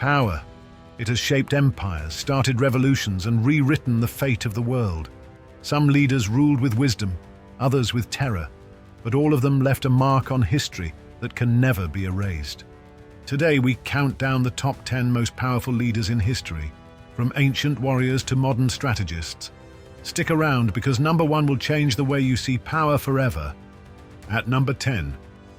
Power. It has shaped empires, started revolutions, and rewritten the fate of the world. Some leaders ruled with wisdom, others with terror, but all of them left a mark on history that can never be erased. Today we count down the top 10 most powerful leaders in history, from ancient warriors to modern strategists. Stick around because number 1 will change the way you see power forever. At number 10,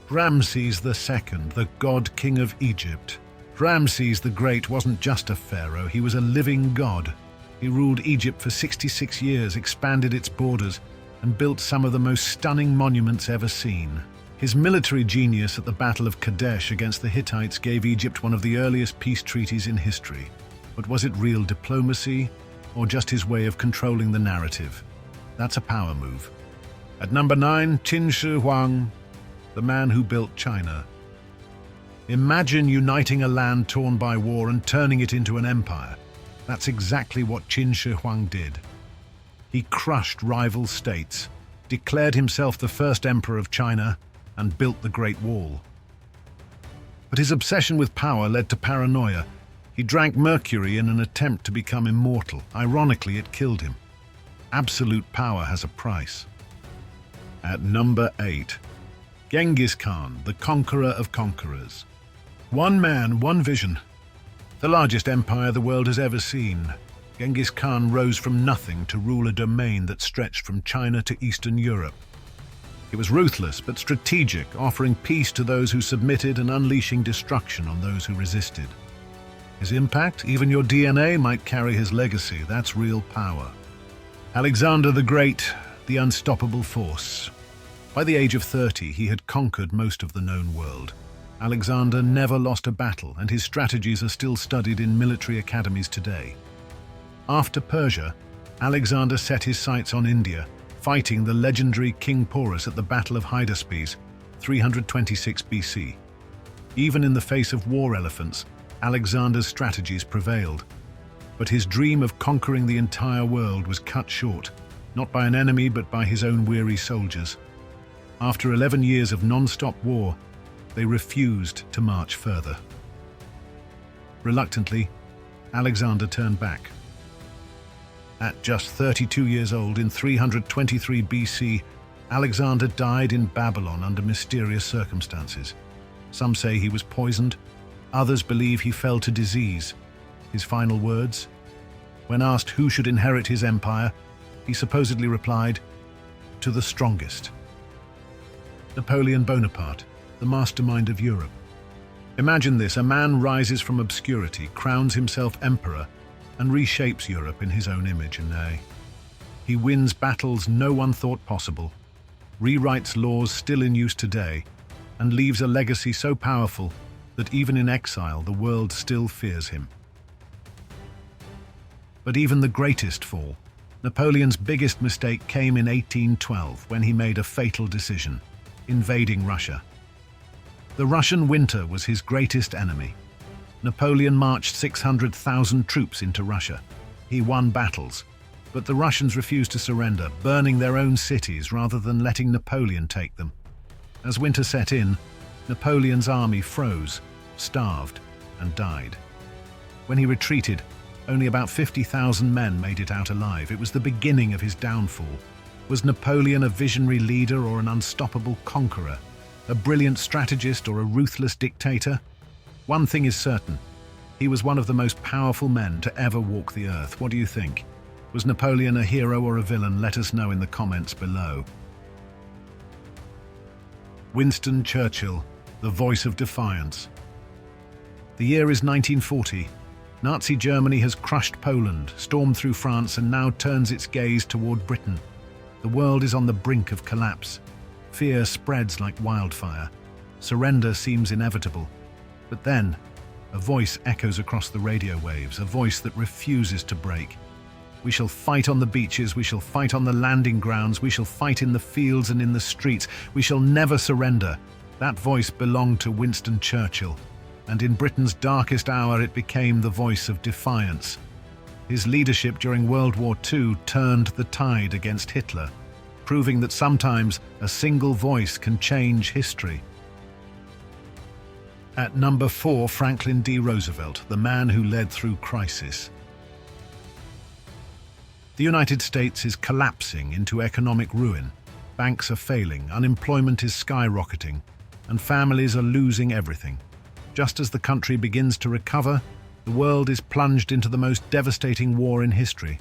Ramses II, the god king of Egypt. Ramses the Great wasn't just a pharaoh, he was a living god. He ruled Egypt for 66 years, expanded its borders, and built some of the most stunning monuments ever seen. His military genius at the Battle of Kadesh against the Hittites gave Egypt one of the earliest peace treaties in history. But was it real diplomacy, or just his way of controlling the narrative? That's a power move. At number 9, Qin Shi Huang, the man who built China. Imagine uniting a land torn by war and turning it into an empire. That's exactly what Qin Shi Huang did. He crushed rival states, declared himself the first emperor of China, and built the Great Wall. But his obsession with power led to paranoia. He drank mercury in an attempt to become immortal. Ironically, it killed him. Absolute power has a price. At number 8, Genghis Khan, the conqueror of conquerors. One man, one vision. The largest empire the world has ever seen. Genghis Khan rose from nothing to rule a domain that stretched from China to Eastern Europe. He was ruthless but strategic, offering peace to those who submitted and unleashing destruction on those who resisted. His impact, even your DNA might carry his legacy. That's real power. Alexander the Great, the unstoppable force. By the age of 30, he had conquered most of the known world. Alexander never lost a battle, and his strategies are still studied in military academies today. After Persia, Alexander set his sights on India, fighting the legendary King Porus at the Battle of Hydaspes, 326 BC. Even in the face of war elephants, Alexander's strategies prevailed. But his dream of conquering the entire world was cut short, not by an enemy but by his own weary soldiers. After 11 years of non-stop war, they refused to march further. Reluctantly, Alexander turned back. At just 32 years old in 323 BC, Alexander died in Babylon under mysterious circumstances. Some say he was poisoned, others believe he fell to disease. His final words? When asked who should inherit his empire, he supposedly replied, "To the strongest." Napoleon Bonaparte, the mastermind of Europe. Imagine this, a man rises from obscurity, crowns himself emperor, and reshapes Europe in his own image and name. He wins battles no one thought possible, rewrites laws still in use today, and leaves a legacy so powerful that even in exile the world still fears him. But even the greatest fall. Napoleon's biggest mistake came in 1812 when he made a fatal decision, invading Russia. The Russian winter was his greatest enemy. Napoleon marched 600,000 troops into Russia. He won battles, but the Russians refused to surrender, burning their own cities rather than letting Napoleon take them. As winter set in, Napoleon's army froze, starved, and died. When he retreated, only about 50,000 men made it out alive. It was the beginning of his downfall. Was Napoleon a visionary leader or an unstoppable conqueror? A brilliant strategist or a ruthless dictator? One thing is certain, he was one of the most powerful men to ever walk the earth. What do you think? Was Napoleon a hero or a villain? Let us know in the comments below. Winston Churchill, the voice of defiance. The year is 1940. Nazi Germany has crushed Poland, stormed through France, and now turns its gaze toward Britain. The world is on the brink of collapse. Fear spreads like wildfire. Surrender seems inevitable. But then, a voice echoes across the radio waves, a voice that refuses to break. We shall fight on the beaches, we shall fight on the landing grounds, we shall fight in the fields and in the streets. We shall never surrender. That voice belonged to Winston Churchill, and in Britain's darkest hour it became the voice of defiance. His leadership during World War II turned the tide against Hitler, proving that sometimes a single voice can change history. At number 4, Franklin D. Roosevelt, the man who led through crisis. The United States is collapsing into economic ruin. Banks are failing, unemployment is skyrocketing, and families are losing everything. Just as the country begins to recover, the world is plunged into the most devastating war in history.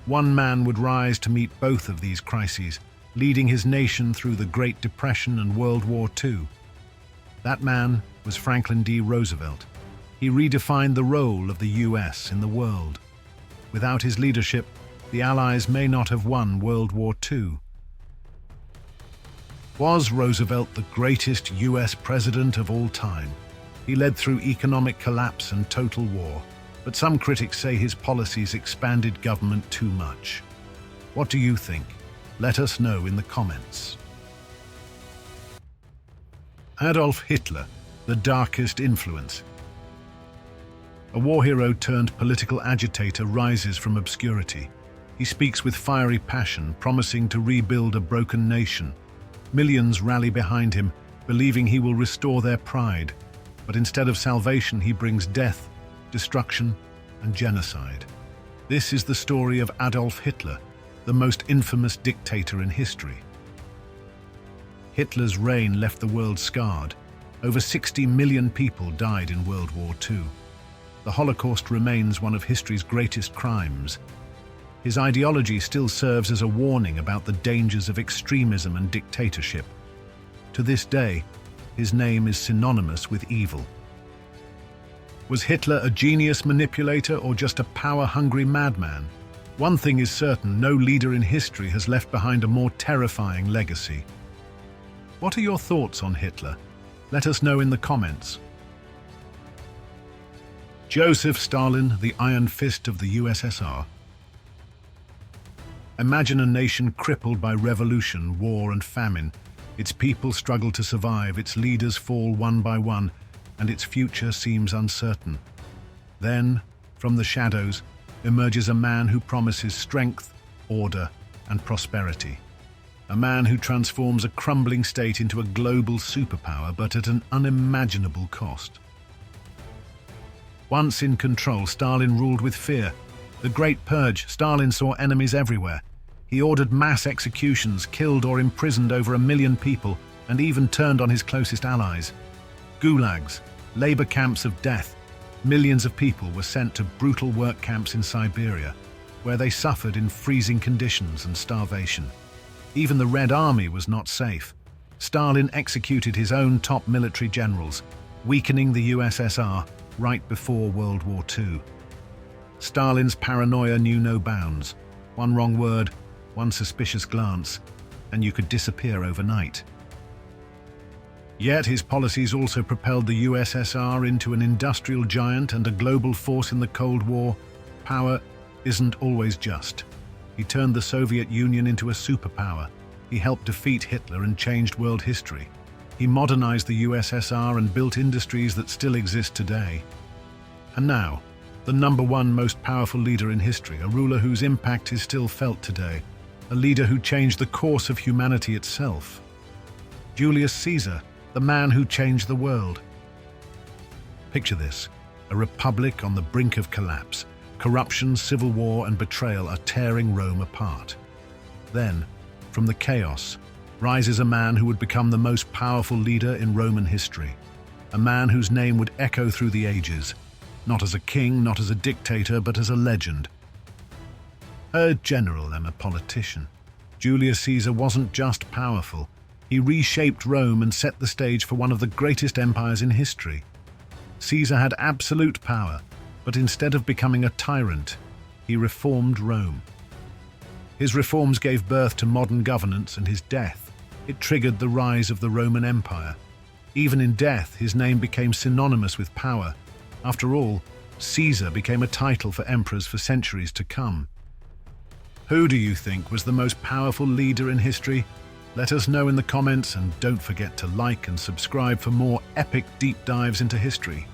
One man would rise to meet both of these crises, leading his nation through the Great Depression and World War II. That man was Franklin D. Roosevelt. He redefined the role of the US in the world. Without his leadership, the Allies may not have won World War II. Was Roosevelt the greatest US president of all time? He led through economic collapse and total war, but some critics say his policies expanded government too much. What do you think? Let us know in the comments. Adolf Hitler, the darkest influence. A war hero turned political agitator rises from obscurity. He speaks with fiery passion, promising to rebuild a broken nation. Millions rally behind him, believing he will restore their pride. But instead of salvation, he brings death, destruction, and genocide. This is the story of Adolf Hitler, the most infamous dictator in history. Hitler's reign left the world scarred. Over 60 million people died in World War II. The Holocaust remains one of history's greatest crimes. His ideology still serves as a warning about the dangers of extremism and dictatorship. To this day, his name is synonymous with evil. Was Hitler a genius manipulator or just a power-hungry madman? One thing is certain, no leader in history has left behind a more terrifying legacy. What are your thoughts on Hitler? Let us know in the comments. Joseph Stalin, the Iron Fist of the USSR. Imagine a nation crippled by revolution, war, and famine. Its people struggle to survive, its leaders fall one by one, and its future seems uncertain. Then, from the shadows, emerges a man who promises strength, order, and prosperity. A man who transforms a crumbling state into a global superpower, but at an unimaginable cost. Once in control, Stalin ruled with fear. The Great Purge, Stalin saw enemies everywhere. He ordered mass executions, killed or imprisoned over 1 million people, and even turned on his closest allies. Gulags, labor camps of death. Millions of people were sent to brutal work camps in Siberia, where they suffered in freezing conditions and starvation. Even the Red Army was not safe. Stalin executed his own top military generals, weakening the USSR right before World War II. Stalin's paranoia knew no bounds. One wrong word, one suspicious glance, and you could disappear overnight. Yet his policies also propelled the USSR into an industrial giant and a global force in the Cold War. Power isn't always just. He turned the Soviet Union into a superpower. He helped defeat Hitler and changed world history. He modernized the USSR and built industries that still exist today. And now, the #1 most powerful leader in history, a ruler whose impact is still felt today, a leader who changed the course of humanity itself. Julius Caesar, the man who changed the world. Picture this, a republic on the brink of collapse. Corruption, civil war, and betrayal are tearing Rome apart. Then, from the chaos, rises a man who would become the most powerful leader in Roman history. A man whose name would echo through the ages, not as a king, not as a dictator, but as a legend. A general and a politician. Julius Caesar wasn't just powerful. He reshaped Rome and set the stage for one of the greatest empires in history. Caesar had absolute power, but instead of becoming a tyrant, he reformed Rome. His reforms gave birth to modern governance, and his death, it triggered the rise of the Roman Empire. Even in death, his name became synonymous with power. After all, Caesar became a title for emperors for centuries to come. Who do you think was the most powerful leader in history? Let us know in the comments, and don't forget to like and subscribe for more epic deep dives into history.